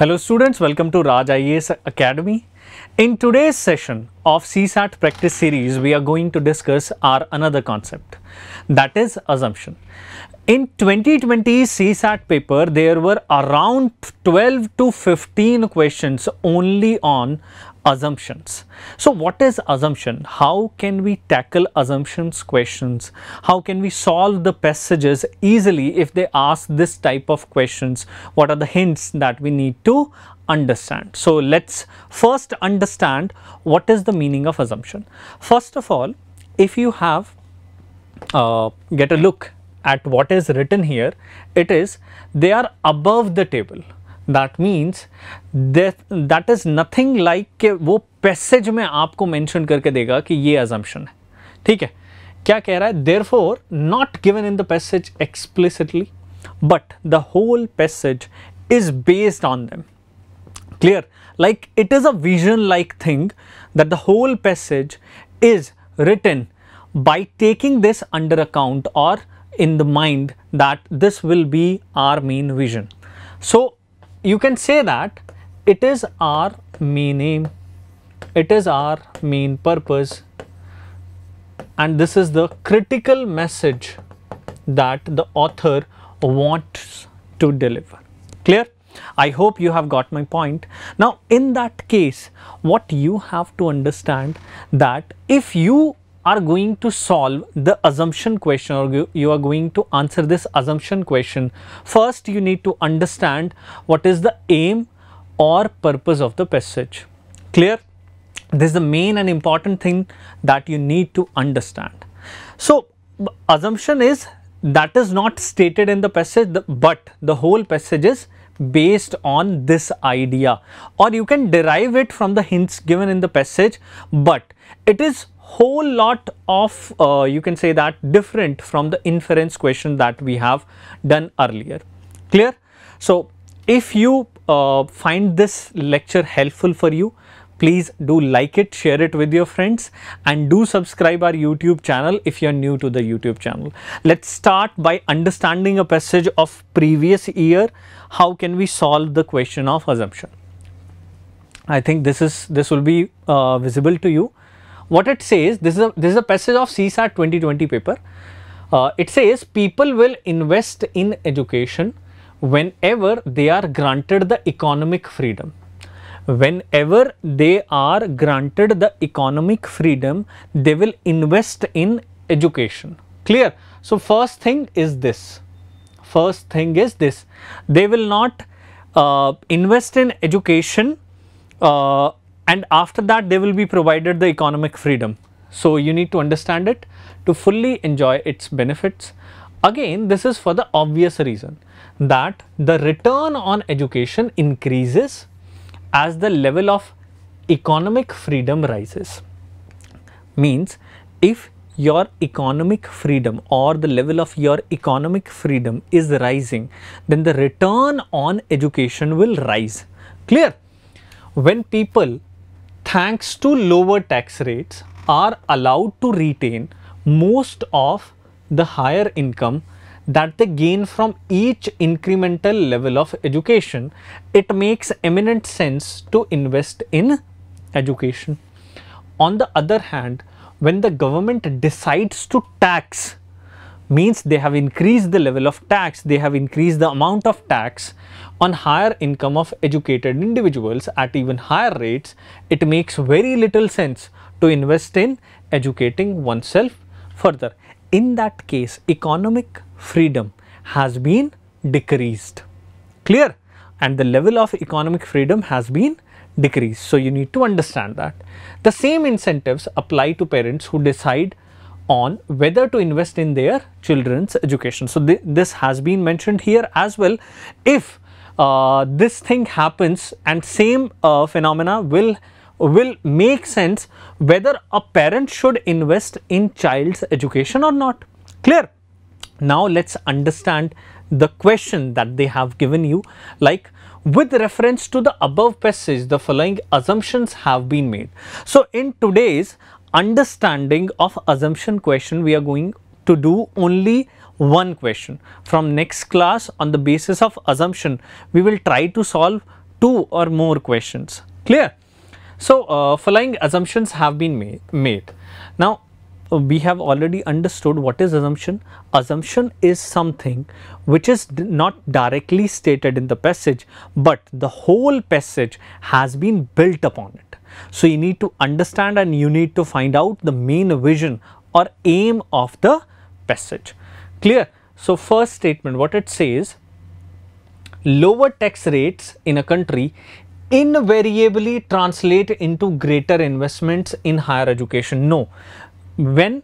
Hello students, welcome to Raj IAS Academy. In today's session of CSAT practice series, we are going to discuss our another concept, that is assumption. In 2020 CSAT paper, there were around 12 to 15 questions only on assumptions. So what is assumption? How can we tackle assumptions questions? How can we solve the passages easily if they ask this type of questions? What are the hints that we need to understand? So let's first understand what is the meaning of assumption. First of all, if you have get a look at what is written here, it is they are above the table. That means that is nothing like कि वो passage में आपको mention करके देगा कि ये assumption है, ठीक है. क्या कह रहा है? Therefore not given in the passage explicitly, but the whole passage is based on them. Clear? Like it is a vision like thing that the whole passage is written by taking this under account or in the mind that this will be our main vision. So you can say that it is our main aim, it is our main purpose, and this is the critical message that the author wants to deliver. Clear? I hope you have got my point. Now in that case, what you have to understand that if you are going to solve the assumption question or you are going to answer this assumption question, first you need to understand what is the aim or purpose of the passage. Clear? This is the main and important thing that you need to understand. So assumption is that is not stated in the passage, but the whole passage is based on this idea, or you can derive it from the hints given in the passage, but it is whole lot of you can say that different from the inference question that we have done earlier. Clear? So if you find this lecture helpful for you, please do like it, share it with your friends, and do subscribe our YouTube channel if you are new to the YouTube channel. Let's start by understanding a passage of previous year. How can we solve the question of assumption? I think this will be visible to you. What it says, this is a passage of CSAT 2020 paper. It says people will invest in education whenever they are granted the economic freedom. Whenever they are granted the economic freedom, they will invest in education. Clear? So first thing is this. First thing is this. They will not invest in education and after that they will be provided the economic freedom. So you need to understand it to fully enjoy its benefits. Again, this is for the obvious reason that the return on education increases as the level of economic freedom rises. Means if your economic freedom or the level of your economic freedom is rising, then the return on education will rise. Clear? When people, thanks to lower tax rates, are allowed to retain most of the higher income that they gain from each incremental level of education, it makes eminent sense to invest in education. On the other hand, when the government decides to tax, means they have increased the level of tax, they have increased the amount of tax on higher income of educated individuals at even higher rates, it makes very little sense to invest in educating oneself further. In that case, economic freedom has been decreased. Clear? And the level of economic freedom has been decreased. So you need to understand that. The same incentives apply to parents who decide on whether to invest in their children's education. So this has been mentioned here as well. If this thing happens, and same phenomena will make sense whether a parent should invest in child's education or not. Clear? Now let's understand the question that they have given you. Like, with reference to the above passage, the following assumptions have been made. So in today's understanding of assumption question, we are going to do only one question. From next class, on the basis of assumption, we will try to solve 2 or more questions. Clear? So following assumptions have been made. Now we have already understood what is assumption. Assumption is something which is not directly stated in the passage, but the whole passage has been built upon it. So you need to understand and you need to find out the main vision or aim of the passage. Clear? So first statement, what it says, lower tax rates in a country invariably translate into greater investments in higher education. No, when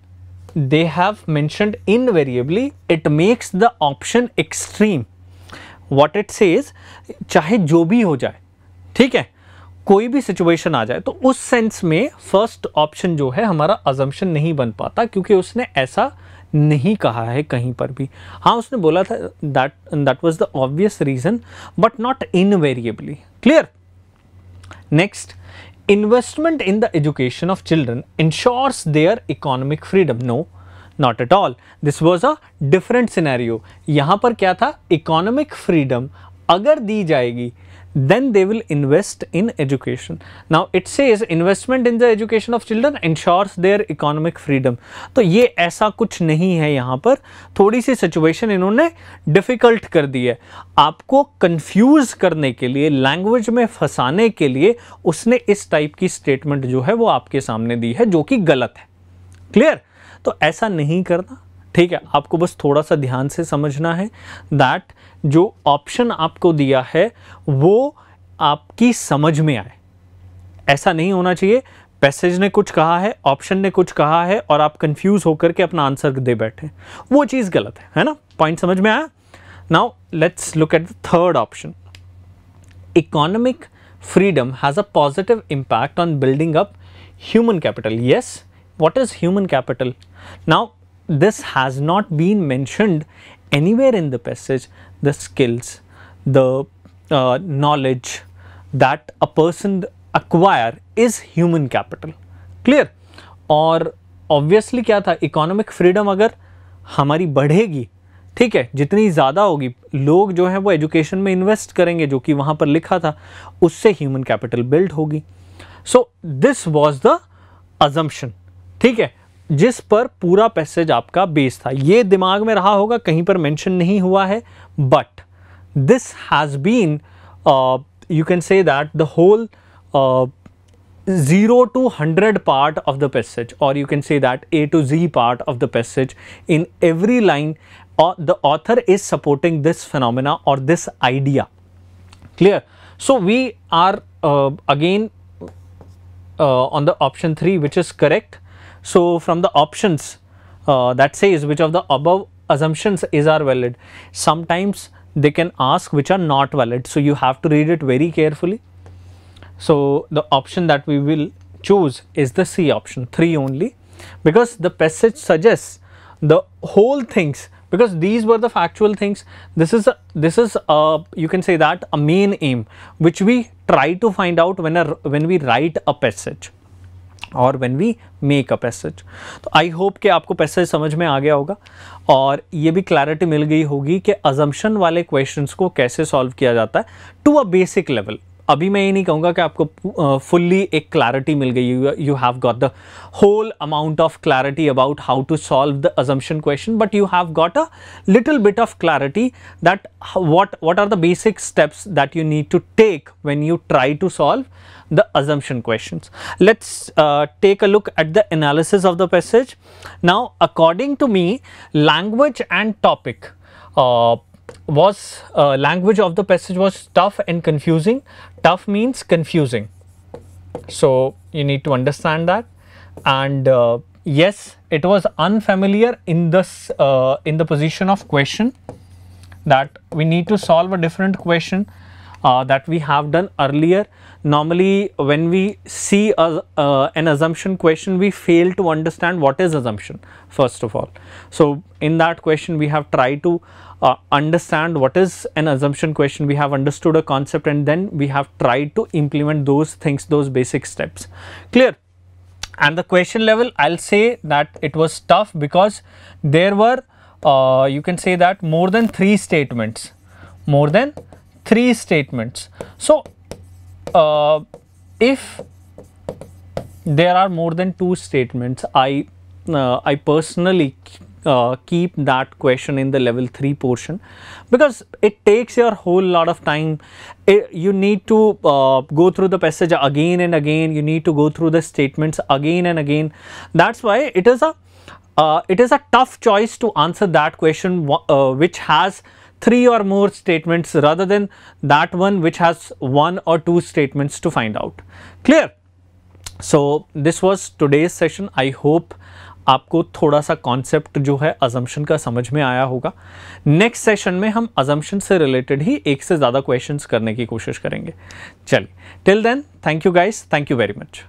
they have mentioned invariably, it makes the option extreme. What it says, चाहे जो भी हो जाए, ठीक है, कोई भी situation आ जाए, तो उस सेंस में फर्स्ट ऑप्शन जो है हमारा अजम्पशन नहीं बन पाता, क्योंकि उसने ऐसा नहीं कहा है कहीं पर भी. हाँ, उसने बोला था that was the obvious reason, but not invariably. Clear? Next, investment in the education of children ensures their economic freedom. No, not at all. This was a different scenario. यहाँ पर क्या था, economic freedom अगर दी जाएगी, then they will invest in education. Now it says investment in the education of children ensures their economic freedom. तो ये ऐसा कुछ नहीं है, यहाँ पर थोड़ी सी सिचुएशन इन्होंने डिफिकल्ट कर दी है. आपको कंफ्यूज करने के लिए, लैंग्वेज में फंसाने के लिए उसने इस टाइप की स्टेटमेंट जो है वो आपके सामने दी है, जो कि गलत है. क्लियर? तो ऐसा नहीं करना, ठीक है. आपको बस थोड़ा सा ध्यान से समझना है दैट जो ऑप्शन आपको दिया है वो आपकी समझ में आए. ऐसा नहीं होना चाहिए पैसेज ने कुछ कहा है, ऑप्शन ने कुछ कहा है और आप कंफ्यूज होकर के अपना आंसर दे बैठे, वो चीज़ गलत है ना. पॉइंट समझ में आया? Now let's look at the third option. Economic freedom has a positive impact on building up human capital. Yes, what is human capital? Now, this has not been mentioned anywhere in the passage. The skills, the knowledge that a person acquire is human capital. Clear? और obviously क्या था, economic freedom अगर हमारी बढ़ेगी, ठीक है, जितनी ज़्यादा होगी, लोग जो है वो एजुकेशन में इन्वेस्ट करेंगे, जो कि वहाँ पर लिखा था, उससे ह्यूमन कैपिटल बिल्ड होगी. So this was the assumption, ठीक है, जिस पर पूरा पैसेज आपका बेस था. ये दिमाग में रहा होगा, कहीं पर मेंशन नहीं हुआ है, but this has been, you can say that the whole 0 to 100 part of the passage, or you can say that A to Z part of the passage, in every line the author is supporting this phenomena or this idea. Clear? So we are again on the option 3, which is correct. So from the options that says which of the above assumptions are valid, sometimes they can ask which are not valid, so you have to read it very carefully. So the option that we will choose is the C option, 3 only, because the passage suggests the whole things, because these were the factual things. This is you can say that a main aim which we try to find out when we write a passage और when we make a passage. तो I hope कि आपको passage समझ में आ गया होगा और ये भी क्लैरिटी मिल गई होगी कि अजम्पशन वाले क्वेश्चंस को कैसे सॉल्व किया जाता है टू अ बेसिक लेवल. अभी मैं ये नहीं कहूँगा कि आपको फुल्ली एक क्लैरिटी मिल गई, you have got the whole amount of clarity about how to solve the assumption question, but you have got a little bit of clarity that what are the basic steps that you need to take when you try to solve the assumption questions. Let's take a look at the analysis of the passage. Now, according to me, language and topic language of the passage was tough and confusing. Tough means confusing, so you need to understand that. And yes, it was unfamiliar in this in the position of question, that we need to solve a different question that we have done earlier. Normally when we see an assumption question, we fail to understand what is assumption first of all. So in that question we have tried to understand what is an assumption question. We have understood a concept and then we have tried to implement those things, those basic steps. Clear? And the question level, I'll say that it was tough because there were you can say that more than 3 statements. So if there are more than two statements, I personally keep that question in the level 3 portion, because it takes your whole lot of time. You need to go through the passage again and again, you need to go through the statements again and again. That's why it is a tough choice to answer that question which has 3 or more statements, rather than that one which has 1 or 2 statements to find out. Clear? So this was today's session. I hope आपको थोड़ा सा concept जो है assumption का समझ में आया होगा. नेक्स्ट सेशन में हम अजम्पशन से रिलेटेड ही एक से ज़्यादा क्वेश्चंस करने की कोशिश करेंगे. चलिए, till then, thank you guys, thank you very much.